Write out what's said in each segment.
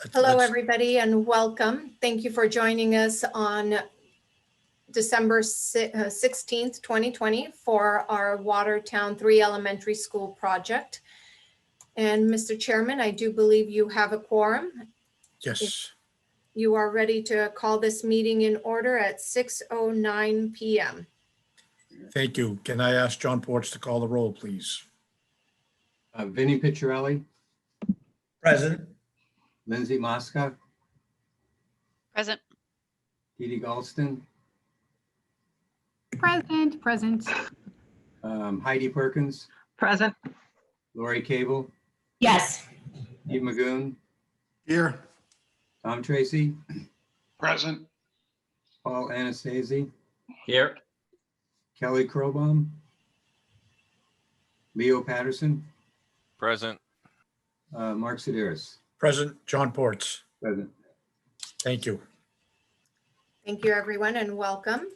Hello, everybody, and welcome. Thank you for joining us on December 16th, 2020 for our Watertown 3 Elementary School project. And Mr. Chairman, I do believe you have a quorum. Yes. If you are ready to call this meeting in order at 6:09 p.m. Thank you. Can I ask John Porch to call the roll, please? Vinnie Picciarelli, Present. Lindsay Mosca, Present. Dee Dee Galston, Present. Heidi Perkins, Present. Lori Cable, Yes. Steve Magoon, Here. Tom Tracy, Present. Paul Anastasi, Here. Kelly Crowbaum, Leo Patterson, Present. Mark Sideris. Present, John Porch. Present. Thank you. Thank you, everyone, and welcome.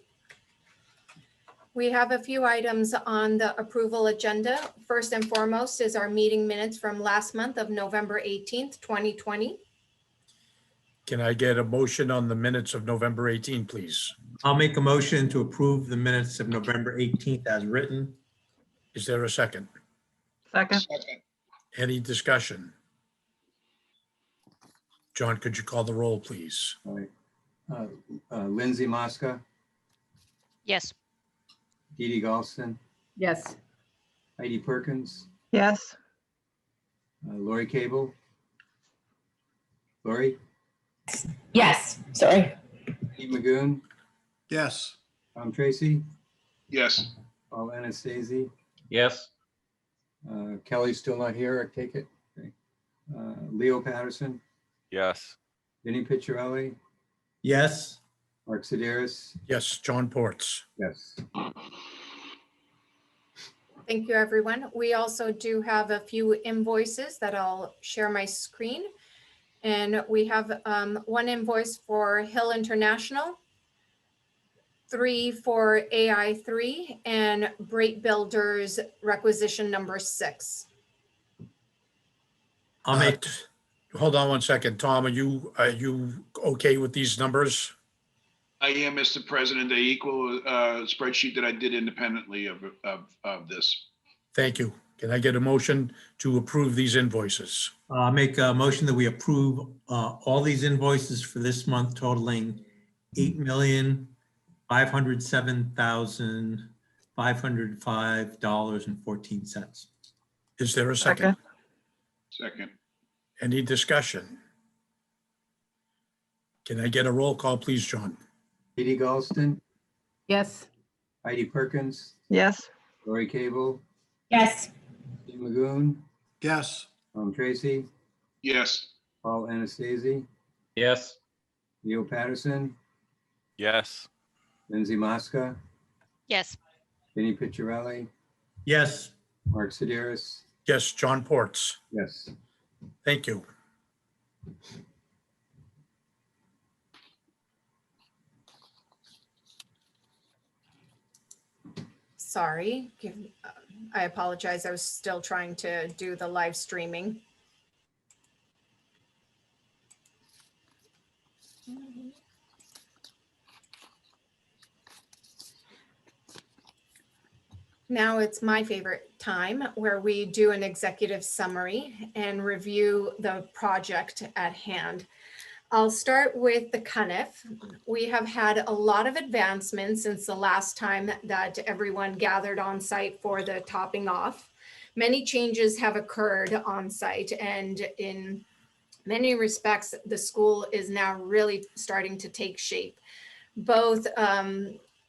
We have a few items on the approval agenda. First and foremost is our meeting minutes from last month of November 18th, 2020. Can I get a motion on the minutes of November 18, please? I'll make a motion to approve the minutes of November 18th as written. Is there a second? Second. Any discussion? John, could you call the roll, please? All right. Lindsay Mosca, Yes. Dee Dee Galston, Yes. Heidi Perkins, Yes. Lori Cable, Lori, Yes. Sorry. Steve Magoon, Yes. Tom Tracy, Yes. Paul Anastasi, Yes. Kelly's still not here, I take it. Okay. Leo Patterson, Yes. Vinnie Picciarelli, Yes. Mark Sideris. Yes, John Porch. Yes. Thank you, everyone. We also do have a few invoices that I'll share my screen. And we have one invoice for Hill International, 3 for AI3, and Bright Builders requisition number 6. I'll make, Hold on one second. Tom, are you okay with these numbers? I am, Mr. President. They equal a spreadsheet that I did independently of this. Thank you. Can I get a motion to approve these invoices? I'll make a motion that we approve all these invoices for this month totaling $8,507,505.14. Is there a second? Second. Any discussion? Can I get a roll call, please, John? Dee Dee Galston, Yes. Heidi Perkins, Yes. Lori Cable, Yes. Steve Magoon, Yes. Tom Tracy, Yes. Paul Anastasi, Yes. Leo Patterson, Yes. Lindsay Mosca, Yes. Vinnie Picciarelli, Yes. Mark Sideris. Yes, John Porch. Yes. Thank you. Sorry, I apologize. I was still trying to do the live streaming. Now it's my favorite time where we do an executive summary and review the project at hand. I'll start with the CUNIF. We have had a lot of advancements since the last time that everyone gathered on site for the topping off. Many changes have occurred on site, and in many respects, the school is now really starting to take shape. Both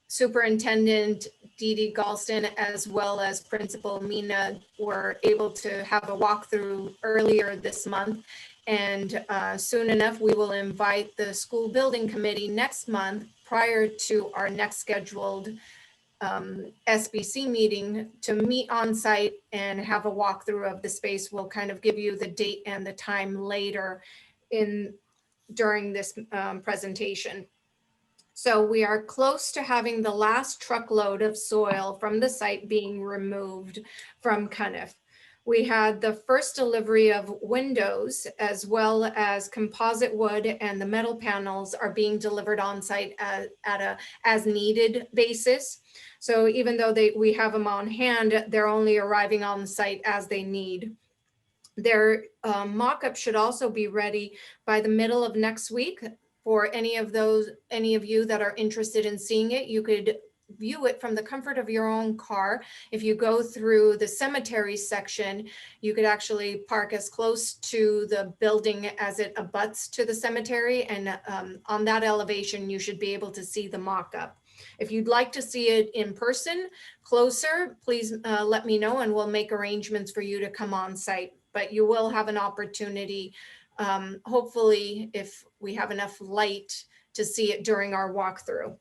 Superintendent Dee Dee Galston as well as Principal Mina were able to have a walkthrough earlier this month. And soon enough, we will invite the school building committee next month prior to our next scheduled SBC meeting to meet on site and have a walkthrough of the space. We'll kind of give you the date and the time later during this presentation. So we are close to having the last truckload of soil from the site being removed from CUNIF. We had the first delivery of windows as well as composite wood, and the metal panels are being delivered on site at a as needed basis. So even though we have them on hand, they're only arriving on site as they need. Their mock-up should also be ready by the middle of next week. For any of you that are interested in seeing it, you could view it from the comfort of your own car. If you go through the cemetery section, you could actually park as close to the building as it abuts to the cemetery. And on that elevation, you should be able to see the mock-up. If you'd like to see it in person, closer, please let me know and we'll make arrangements for you to come on site. But you will have an opportunity, hopefully, if we have enough light, to see it during our walkthrough.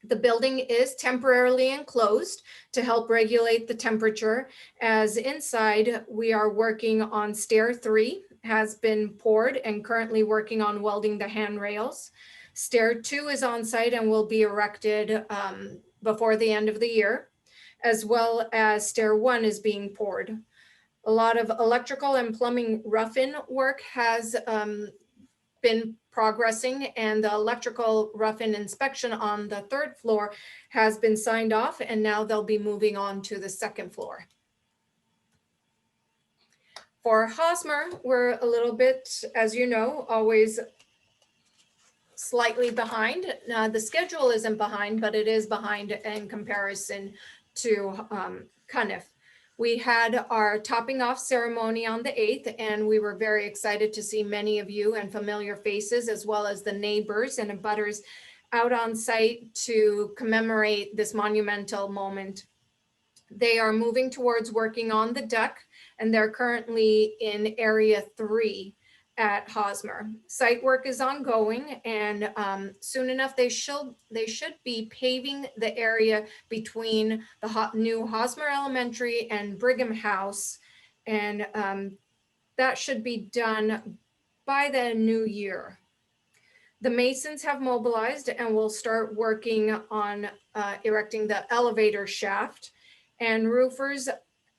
The building is temporarily enclosed to help regulate the temperature, as inside we are working on stair 3 has been poured and currently working on welding the handrails. Stair 2 is on site and will be erected before the end of the year, as well as stair 1 is being poured. A lot of electrical and plumbing rough-in work has been progressing, and the electrical rough-in inspection on the 3rd floor has been signed off, and now they'll be moving on to the 2nd floor. For Hosmer, we're a little bit, as you know, always slightly behind. The schedule isn't behind, but it is behind in comparison to Cuniff. We had our topping off ceremony on the 8th, and we were very excited to see many of you and familiar faces, as well as the neighbors and abutters out on site to commemorate this monumental moment. They are moving towards working on the deck, and they're currently in area 3 at Hosmer. Site work is ongoing, and soon enough they should be paving the area between the new Hosmer Elementary and Brigham House, and that should be done by the new year. The masons have mobilized and will start working on erecting the elevator shaft, and roofers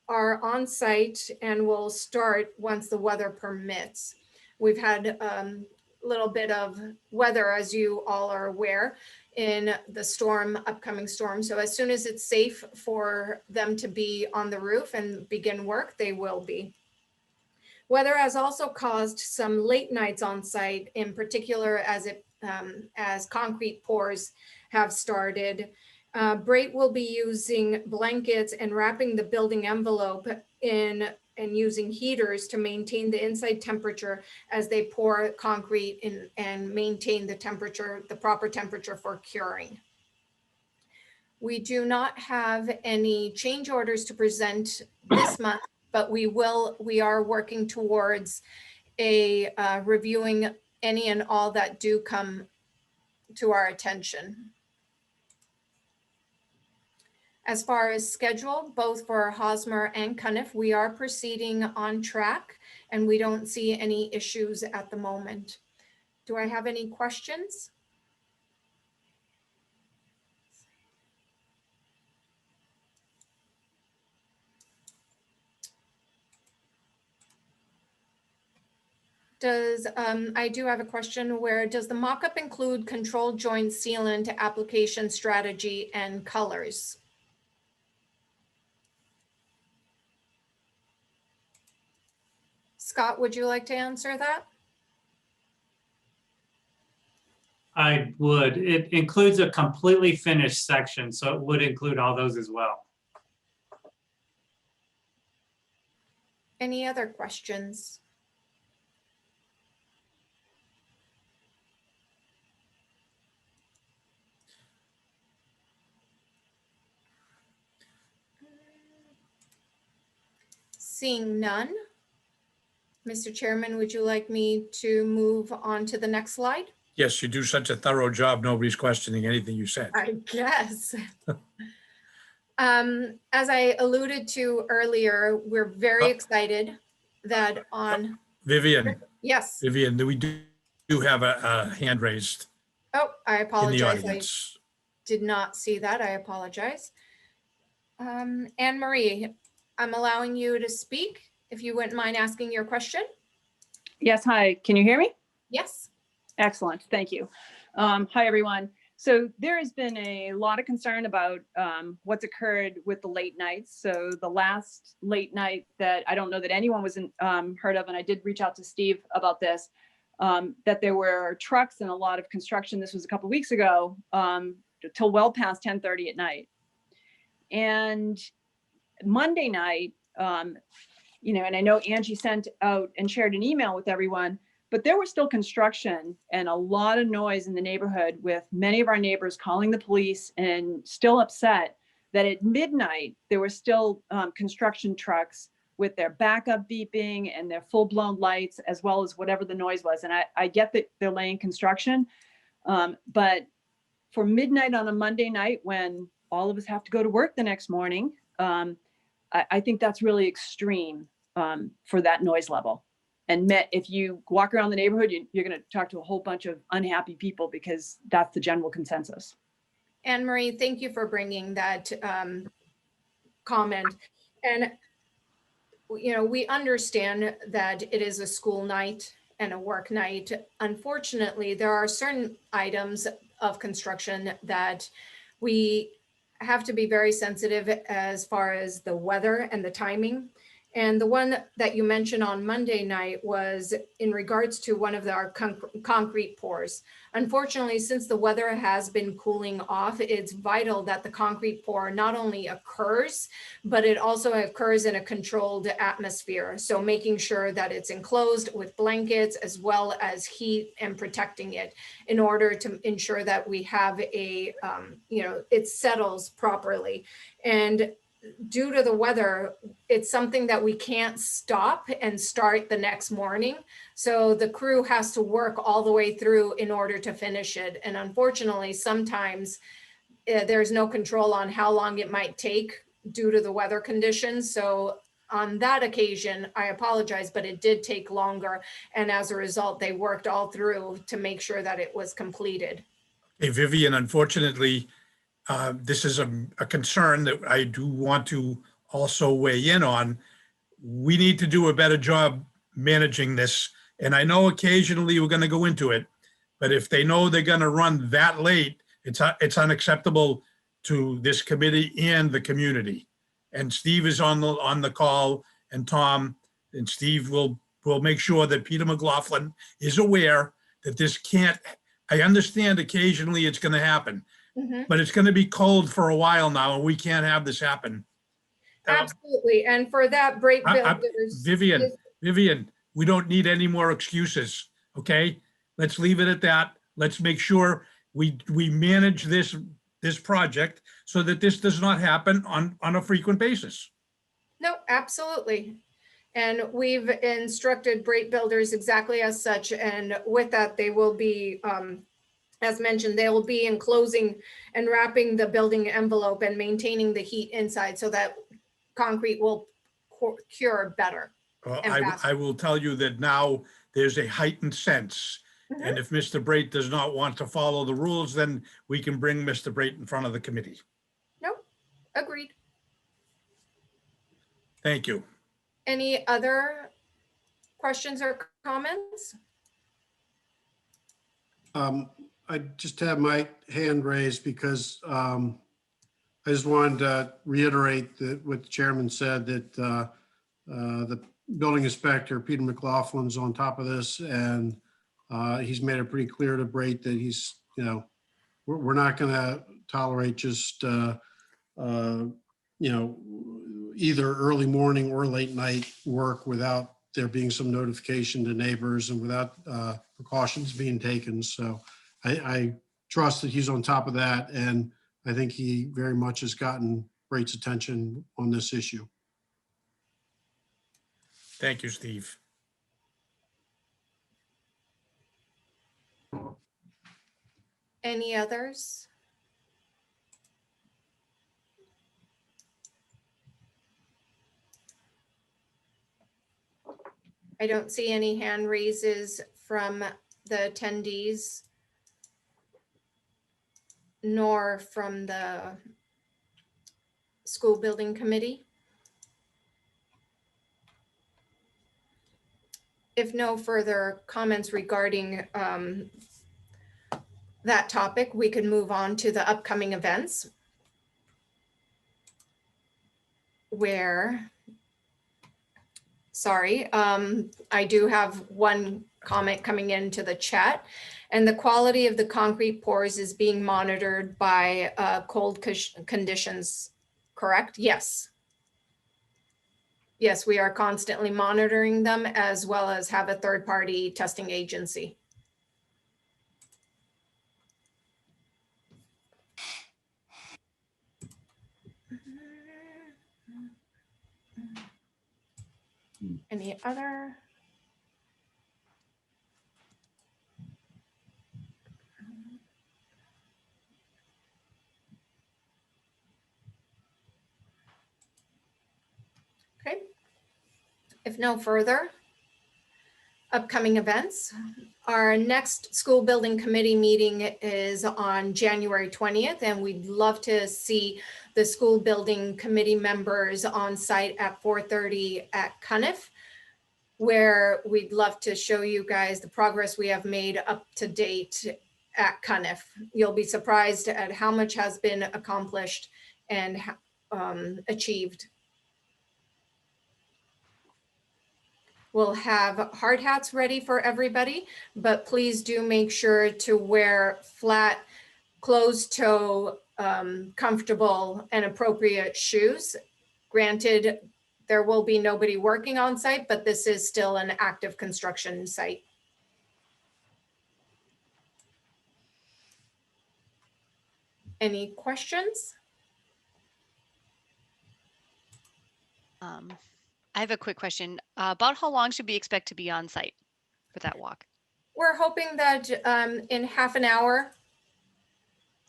are on site and will start once the weather permits. We've had a little bit of weather, as you all are aware, in the upcoming storm. So as soon as it's safe for them to be on the roof and begin work, they will be. Weather has also caused some late nights on site, in particular as concrete pours have started. Brate will be using blankets and wrapping the building envelope in and using heaters to maintain the inside temperature as they pour concrete in and maintain the temperature, the proper temperature for curing. We do not have any change orders to present this month, but we are working towards reviewing any and all that do come to our attention. As far as schedule, both for Hosmer and Cuniff, we are proceeding on track, and we don't see any issues at the moment. Do I have any questions? I do have a question. Where does the mock-up include control joint sealant application strategy and colors? Scott, would you like to answer that? I would. It includes a completely finished section, so it would include all those as well. Any other questions? Seeing none. Mr. Chairman, would you like me to move on to the next slide? Yes, you do such a thorough job. Nobody's questioning anything you said. I guess. As I alluded to earlier, we're very excited that on, Vivian, yes. Vivian, we do have a hand raised Oh, I in the apologize. I audience. did not see that. I apologize. Anne Marie, I'm allowing you to speak. If you wouldn't mind asking your question. Yes, hi. Can you hear me? Yes. Excellent. Thank you. Hi, everyone. So there has been a lot of concern about what's occurred with the late nights. So the last late night that I don't know that anyone was heard of, and I did reach out to Steve about this, that there were trucks and a lot of construction. This was a couple of weeks ago, till well past 10:30 at night. And Monday night, and I know Angie sent out and shared an email with everyone, but there was still construction and a lot of noise in the neighborhood, with many of our neighbors calling the police and still upset that at midnight, there were still construction trucks with their backup beeping and their full-blown lights, as well as whatever the noise was. And I get that they're laying construction, but for midnight on a Monday night, when all of us have to go to work the next morning, I think that's really extreme for that noise level. And if you walk around the neighborhood, you're going to talk to a whole bunch of unhappy people, because that's the general consensus. Anne Marie, thank you for bringing that comment. And, we understand that it is a school night and a work night. Unfortunately, there are certain items of construction that we have to be very sensitive as far as the weather and the timing. And the one that you mentioned on Monday night was in regards to one of our concrete pours. Unfortunately, since the weather has been cooling off, it's vital that the concrete pour not only occurs, but it also occurs in a controlled atmosphere. So making sure that it's enclosed with blankets as well as heat, and protecting it in order to ensure that we have it settles properly. And due to the weather, it's something that we can't stop and start the next morning. So the crew has to work all the way through in order to finish it. And unfortunately, sometimes there's no control on how long it might take due to the weather conditions. So on that occasion, I apologize, but it did take longer. And as a result, they worked all through to make sure that it was completed. Hey, Vivian, unfortunately, this is a concern that I do want to also weigh in on. We need to do a better job managing this. And I know occasionally we're going to go into it, but if they know they're going to run that late, it's unacceptable to this committee and the community. And Steve is on the call, and Tom, and Steve will make sure that Peter McLaughlin is aware that this can't. I understand occasionally it's going to happen, but it's going to be cold for a while now, and we can't have this happen. Absolutely. And for that, Bright Builders. Vivian, we don't need any more excuses. Okay, let's leave it at that. Let's make sure we manage this project so that this does not happen on a frequent basis. No, absolutely. And we've instructed Bright Builders exactly as such. And with that, they will be, as mentioned, they will be enclosing and wrapping the building envelope and maintaining the heat inside so that concrete will cure better. Well, and faster. I will tell you that now there's a heightened sense. And if Mr. Brait does not want to follow the rules, then we can bring Mr. Brait in front of the committee. Nope, agreed. Thank you. Any other questions or comments? I just have my hand raised because I just wanted to reiterate that what the chairman said, that the building inspector, Peter McLaughlin's on top of this, and he's made it pretty clear to Brait that he's, we're not going to tolerate just, either early morning or late night work without there being some notification to neighbors and without precautions being taken. So I trust that he's on top of that, and I think he very much has gotten Brait's attention on this issue. Thank you, Steve. Any others? I don't see any hand raises from the attendees, nor from the school building committee. If no further comments regarding that topic, we can move on to the upcoming events. I do have one comment coming into the chat. And the quality of the concrete pours is being monitored by cold conditions, correct? Yes. Yes, we are constantly monitoring them as well as have a third-party testing agency. Any other? Okay. If no further upcoming events, our next school building committee meeting is on January 20th, and we'd love to see the school building committee members on site at 4:30 at Cuniff, where we'd love to show you guys the progress we have made up to date at Cuniff. You'll be surprised at how much has been accomplished and achieved. We'll have hard hats ready for everybody, but please do make sure to wear flat, closed-toe, comfortable and appropriate shoes. Granted, there will be nobody working on site, but this is still an active construction site. Any questions? I have a quick question. About how long should we expect to be on site for that walk? We're hoping that in half an hour.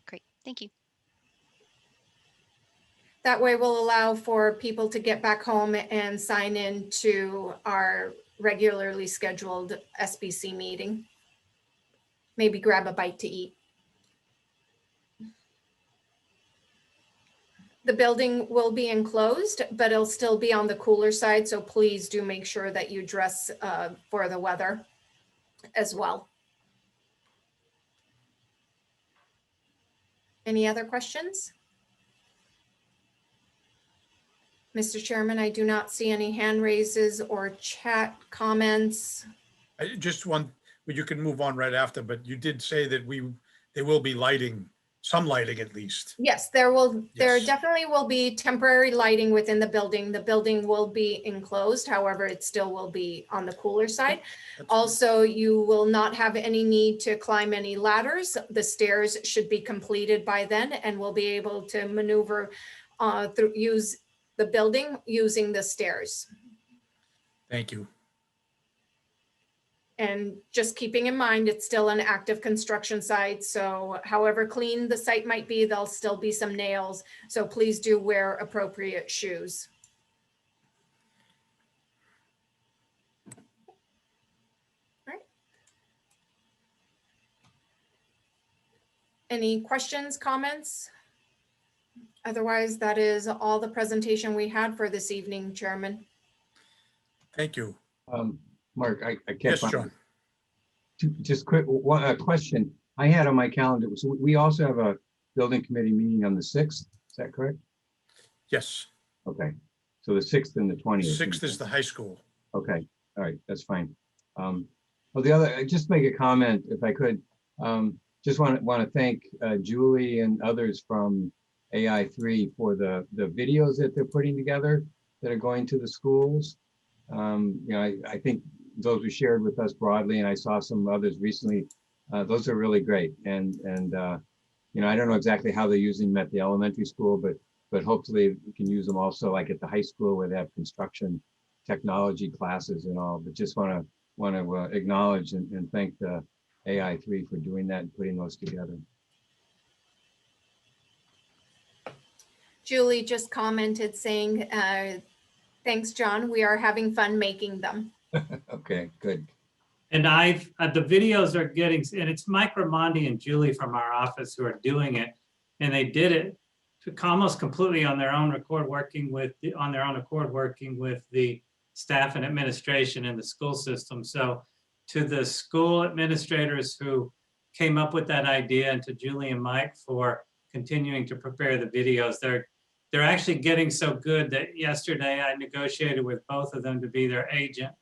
Great, thank you. That way we'll allow for people to get back home and sign in to our regularly scheduled SBC meeting. Maybe grab a bite to eat. The building will be enclosed, but it'll still be on the cooler side. So please do make sure that you dress for the weather as well. Any other questions? Mr. Chairman, I do not see any hand raises or chat comments. I just want, well, you can move on right after, but you did say that there will be lighting, some lighting at least. Yes, there Yes. definitely will be temporary lighting within the building. The building will be enclosed, however, it still will be on the cooler side. That's- Also, you will not have any need to climb any ladders. The stairs should be completed by then, and we'll be able to maneuver use the building using the stairs. Thank you. And just keeping in mind, it's still an active construction site. So however clean the site might be, there'll still be some nails. So please do wear appropriate shoes. All right. Any questions, comments? Otherwise, that is all the presentation we had for this evening, Chairman. Thank you. Mark, I can't Yes, find. John. Just quick, one question I had on my calendar was, we also have a building committee meeting on the 6th. Is that correct? Yes. Okay. So the 6th and the 20th. 6th is the high school. Okay. All right. That's fine. Well, the other, just make a comment if I could. Just want to thank Julie and others from AI3 for the videos that they're putting together that are going to the schools. You know, I think those were shared with us broadly, and I saw some others recently. Those are really great. And you know, I don't know exactly how they're using them at the elementary school, but hopefully we can use them also like at the high school where they have construction technology classes and all. But just want to acknowledge and thank the AI3 for doing that and putting those together. Julie just commented saying, thanks, John. We are having fun making them. Okay, good. And the videos are getting, and it's Mike Ramondi and Julie from our office who are doing it. And they did it almost completely on their own accord, working with the staff and administration in the school system. So to the school administrators who came up with that idea, and to Julie and Mike for continuing to prepare the videos, they're actually getting so good that yesterday I negotiated with both of them to be their agent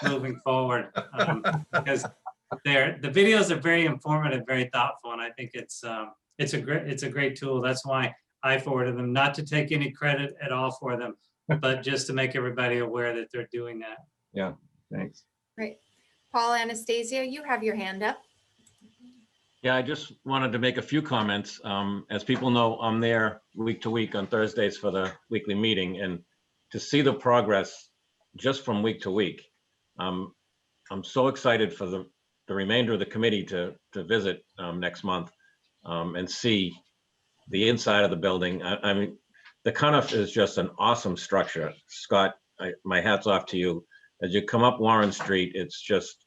moving forward, because the videos are very informative, very thoughtful, and I think it's a great tool. That's why I forwarded them, not to take any credit at all for them, but just to make everybody aware that they're doing that. Yeah, thanks. Right. Paul Anastasia, you have your hand up. Yeah, I just wanted to make a few comments. As people know, I'm there week to week on Thursdays for the weekly meeting, and to see the progress just from week to week, I'm so excited for the remainder of the committee to visit next month and see the inside of the building. I mean, the Cuniff is just an awesome structure. Scott, my hat's off to you. As you come up Warren Street, it's just,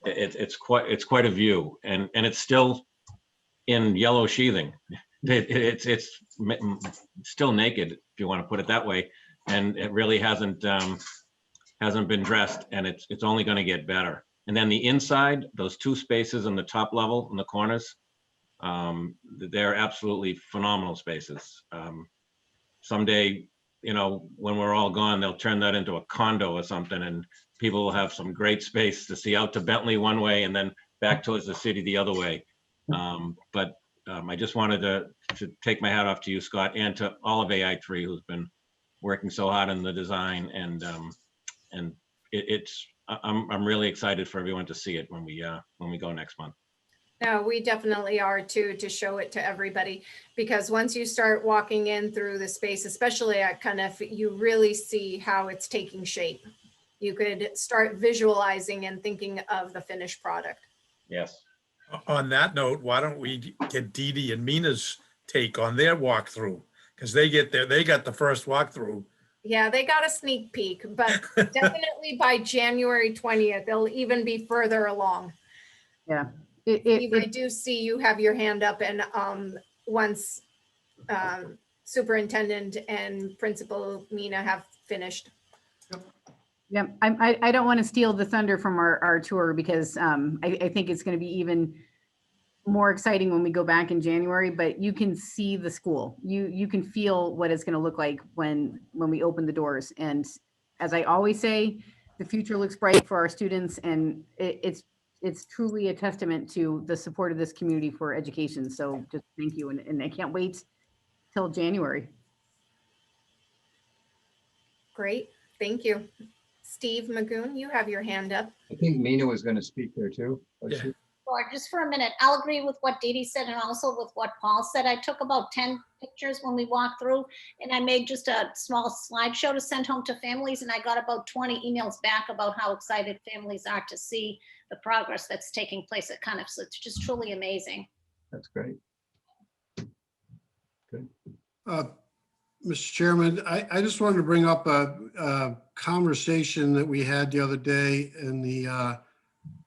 it's quite a view, and it's still in yellow sheathing. It's still naked, if you want to put it that way, and it really hasn't been dressed, and it's only going to get better. And then the inside, those two spaces in the top level in the corners, they're absolutely phenomenal spaces. Someday, you know, when we're all gone, they'll turn that into a condo or something, and people will have some great space to see out to Bentley one way and then back towards the city the other way. I just wanted to take my hat off to you, Scott, and to all of AI3 who's been working so hard on the design, and I'm really excited for everyone to see it when we go next month. No, we definitely are too, to show it to everybody, because once you start walking in through the space, especially at Cuniff, you really see how it's taking shape. You could start visualizing and thinking of the finished product. Yes. On that note, why don't we get Dee Dee and Mina's take on their walkthrough? Because they got the first walkthrough. Yeah, they got a sneak peek, but definitely by January 20th, they'll even be further along. Yeah. Steve, I do see you have your hand up, and once Superintendent and Principal Mina have finished. Yeah, I don't want to steal the thunder from our tour, because I think it's going to be even more exciting when we go back in January, but you can see the school. You can feel what it's going to look like when we open the doors. And as I always say, the future looks bright for our students, and it's truly a testament to the support of this community for education. So just thank you. And I can't wait till January. Great, thank you. Steve Magoon, you have your hand up. I think Mina was going to speak there too. Yeah. Sure, just for a minute. I'll agree with what Dee Dee said and also with what Paul said. I took about 10 pictures when we walked through, and I made just a small slideshow to send home to families, and I got about 20 emails back about how excited families are to see the progress that's taking place at Cuniff. So it's just truly amazing. That's great. Good. Mr. Chairman, I just wanted to bring up a conversation that we had the other day in the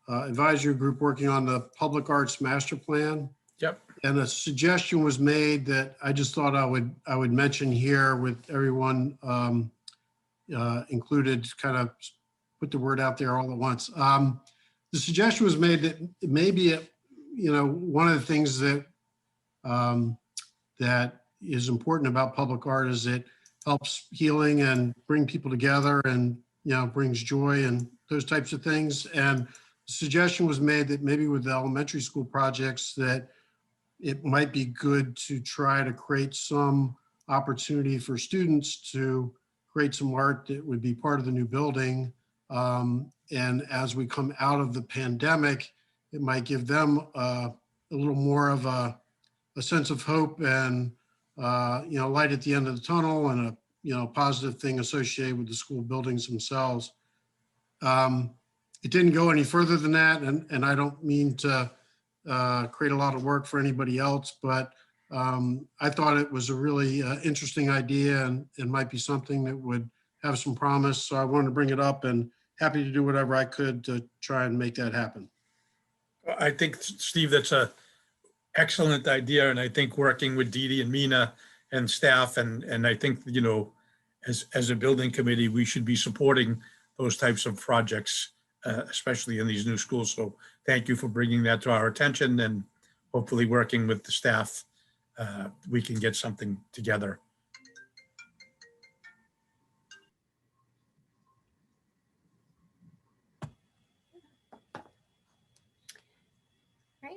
advisory group working on the Public Arts Master Plan. Yep. And a suggestion was made that I just thought I would mention here with everyone included, kind of put the word out there all at once. The suggestion was made that maybe, one of the things that that is important about public art is it helps healing and bring people together, and brings joy and those types of things. And the suggestion was made that maybe with the elementary school projects, that it might be good to try to create some opportunity for students to create some art that would be part of the new building. And as we come out of the pandemic, it might give them a little more of a sense of hope and light at the end of the tunnel, and a positive thing associated with the school buildings themselves. It didn't go any further than that, and I don't mean to create a lot of work for anybody else, but I thought it was a really interesting idea, and might be something that would have some promise. So I wanted to bring it up, and happy to do whatever I could to try and make that happen. I think, Steve, that's a excellent idea. And I think working with Dee Dee and Mina and staff, and I think, as a building committee, we should be supporting those types of projects, especially in these new schools. So thank you for bringing that to our attention, and hopefully working with the staff, we can get something together. Right.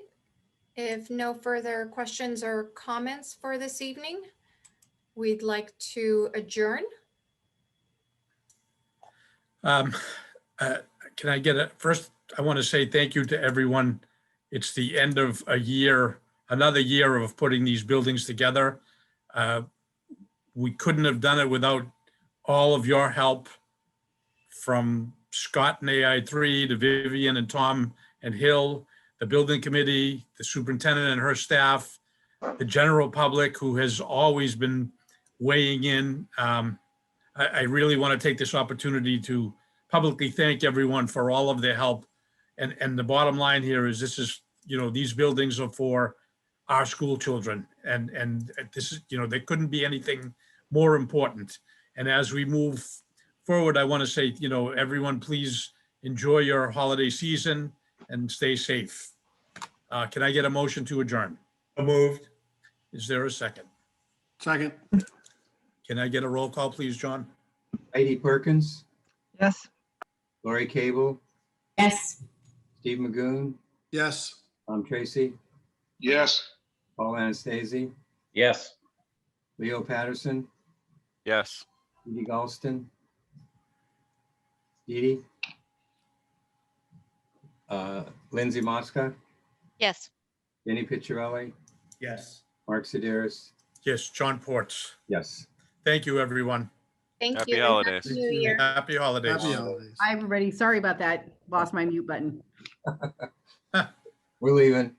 If no further questions or comments for this evening, we'd like to adjourn. Can I get a, first, I want to say thank you to everyone. It's the end of a year, another year of putting these buildings together. We couldn't have done it without all of your help, from Scott and AI3 to Vivian and Tom and Hill, the building committee, the superintendent and her staff, the general public who has always been weighing in. I really want to take this opportunity to publicly thank everyone for all of their help. And the bottom line here is this is, these buildings are for our school children. And this is, there couldn't be anything more important. And as we move forward, I want to say, everyone, please enjoy your holiday season and stay safe. Can I get a motion to adjourn? Moved. Is there a second? Second. Can I get a roll call, please, John? Heidi Perkins, Yes. Lori Cable, Yes. Steve Magoon, Yes. Tom Tracy, Yes. Paul Anastasi, Yes. Leo Patterson, Yes. Edie Galston, Edie, Lindsay Mosca, Yes. Jenny Picciarelli, Yes. Mark Sideris. Yes, John Ports. Yes. Thank you, evereverund. Thank Happy you. and holidays. Happy New Year. Happy holidays. Happy holidays. Hi, everybody. Sorry about that. Lost my mute button. We're leaving.